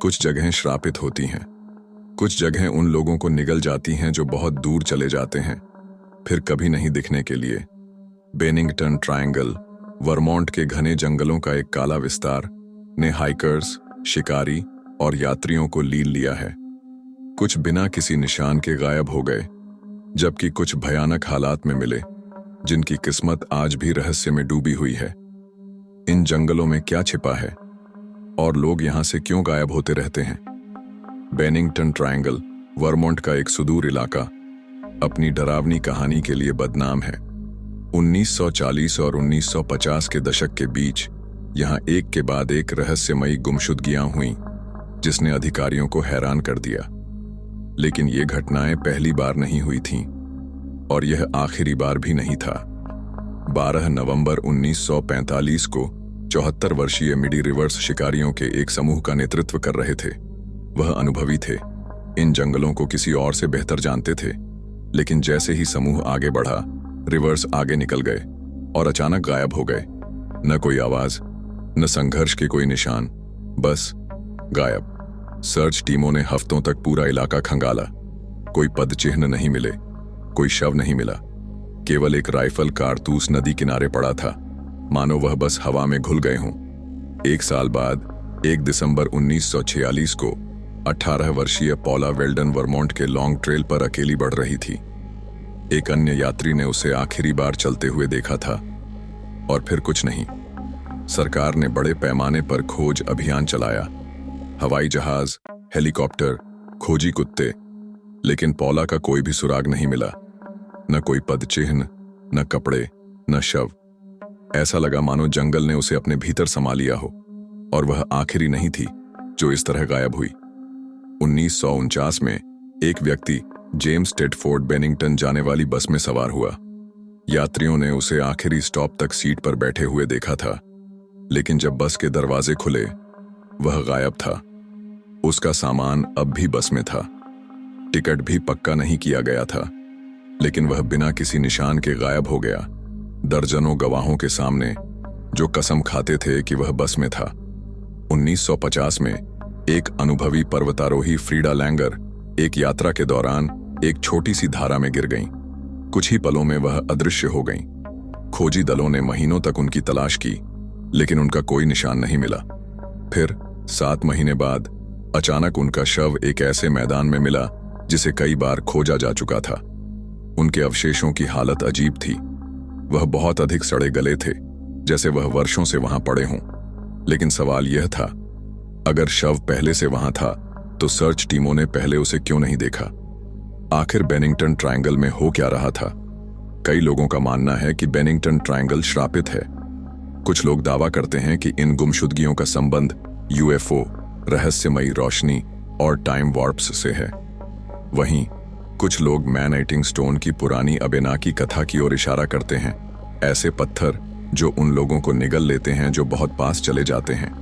कुछ जगहें श्रापित होती हैं, कुछ जगहें उन लोगों को निगल जाती हैं जो बहुत दूर चले जाते हैं, फिर कभी नहीं दिखने के लिए। बेनिंगटन ट्रायंगल, वर्मोंट के घने जंगलों का एक काला विस्तार ने हाइकर्स, शिकारी और यात्रियों को लील लिया है। कुछ बिना किसी निशान के गायब हो गए, जबकि कुछ भयानक हालात में मिले, जिनकी किस्मत आज भी रहस्य में डूबी हुई है। इन जंगलों में क्या छिपा है और लोग यहां से क्यों गायब होते रहते हैं? बेनिंगटन ट्रायंगल, वर्मोंट का एक सुदूर इलाका, अपनी डरावनी कहानी के लिए बदनाम है। 1940 और 1950 के दशक के बीच यहां एक के बाद एक रहस्यमयी गुमशुदगियां हुईं, जिसने अधिकारियों को हैरान कर दिया। लेकिन ये घटनाएं पहली बार नहीं हुई थीं और यह आखिरी बार भी नहीं था। 12 नवंबर 1945 को 74 वर्षीय मिडी रिवर्स शिकारियों के एक समूह का नेतृत्व कर रहे थे। वह अनुभवी थे, इन जंगलों को किसी और से बेहतर जानते थे। लेकिन जैसे ही समूह आगे बढ़ा, रिवर्स आगे निकल गए और अचानक गायब हो गए। न कोई आवाज, न संघर्ष के कोई निशान, बस गायब। सर्च टीमों ने हफ्तों तक पूरा इलाका खंगाला। कोई पद चिन्ह नहीं मिले, कोई शव नहीं मिला। केवल एक राइफल कारतूस नदी किनारे पड़ा था, मानो वह बस हवा में घुल गए हों। एक साल बाद 1 दिसंबर 1946 को 18 वर्षीय पॉला वेल्डन वर्मोंट के लॉन्ग ट्रेल पर अकेली बढ़ रही थी। एक अन्य यात्री ने उसे आखिरी बार चलते हुए देखा था और फिर कुछ नहीं। सरकार ने बड़े पैमाने पर खोज अभियान चलाया, हवाई जहाज, हेलीकॉप्टर, खोजी कुत्ते, लेकिन पॉला का कोई भी सुराग नहीं मिला। न कोई पद चिन्ह, न कपड़े, न शव। ऐसा लगा मानो जंगल ने उसे अपने भीतर समा लिया हो और वह आखिरी नहीं थी जो इस तरह गायब हुई। 1949 में एक व्यक्ति जेम्स टेडफोर्ड बेनिंगटन जाने वाली बस में सवार हुआ। यात्रियों ने उसे आखिरी स्टॉप तक सीट पर बैठे हुए देखा था, लेकिन जब बस के दरवाजे खुले, वह गायब था। उसका सामान अब भी बस में था, टिकट भी पक्का नहीं किया गया था, लेकिन वह बिना किसी निशान के गायब हो गया। दर्जनों गवाहों के सामने, जो कसम खाते थे कि वह बस में था। 1950 में एक अनुभवी पर्वतारोही फ्रीडा लैंगर एक यात्रा के दौरान एक छोटी सी धारा में गिर गईं। कुछ ही पलों में वह अदृश्य हो गईं। खोजी दलों ने महीनों तक उनकी तलाश की, लेकिन उनका कोई निशान नहीं मिला। फिर 7 महीने बाद अचानक उनका शव एक ऐसे मैदान में मिला जिसे कई बार खोजा जा चुका था। उनके अवशेषों की हालत अजीब थी। वह बहुत अधिक सड़े गले थे, जैसे वह वर्षों से वहां पड़े हों। लेकिन सवाल यह था, अगर शव पहले से वहां था तो सर्च टीमों ने पहले उसे क्यों नहीं देखा? आखिर बेनिंगटन ट्रायंगल में हो क्या रहा था? कई लोगों का मानना है कि बेनिंगटन ट्रायंगल श्रापित है। कुछ लोग दावा करते हैं कि इन गुमशुदगियों का संबंध यूएफओ, रहस्यमयी रोशनी और टाइम वार्प्स से है। वहीं कुछ लोग मैन ईटिंग स्टोन की पुरानी अबेनाकी कथा की ओर इशारा करते हैं, ऐसे पत्थर जो उन लोगों को निगल लेते हैं जो बहुत पास चले जाते हैं।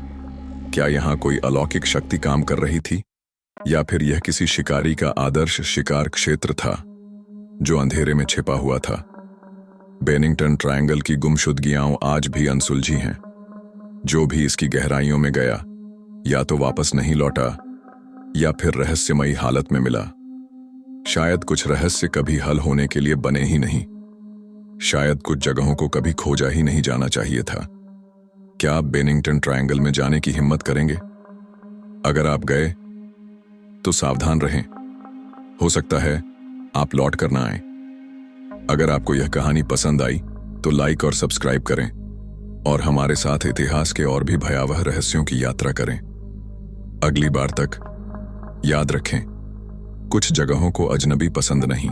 क्या यहाँ कोई अलौकिक शक्ति काम कर रही थी, या फिर यह किसी शिकारी का आदर्श शिकार क्षेत्र था जो अंधेरे में छिपा हुआ था? बेनिंगटन ट्रायंगल की गुमशुदगियां आज भी अनसुलझी हैं। जो भी इसकी गहराइयों में गया, या तो वापस नहीं लौटा या फिर रहस्यमयी हालत में मिला। शायद कुछ रहस्य कभी हल होने के लिए बने ही नहीं। शायद कुछ जगहों को कभी खोजा ही नहीं जाना चाहिए था। क्या आप बेनिंगटन ट्रायंगल में जाने की हिम्मत करेंगे? अगर आप गए तो सावधान रहें, हो सकता है आप लौट कर ना आए। अगर आपको यह कहानी पसंद आई तो लाइक और सब्सक्राइब करें और हमारे साथ इतिहास के और भी भयावह रहस्यों की यात्रा करें। अगली बार तक याद रखें, कुछ जगहों को अजनबी पसंद नहीं।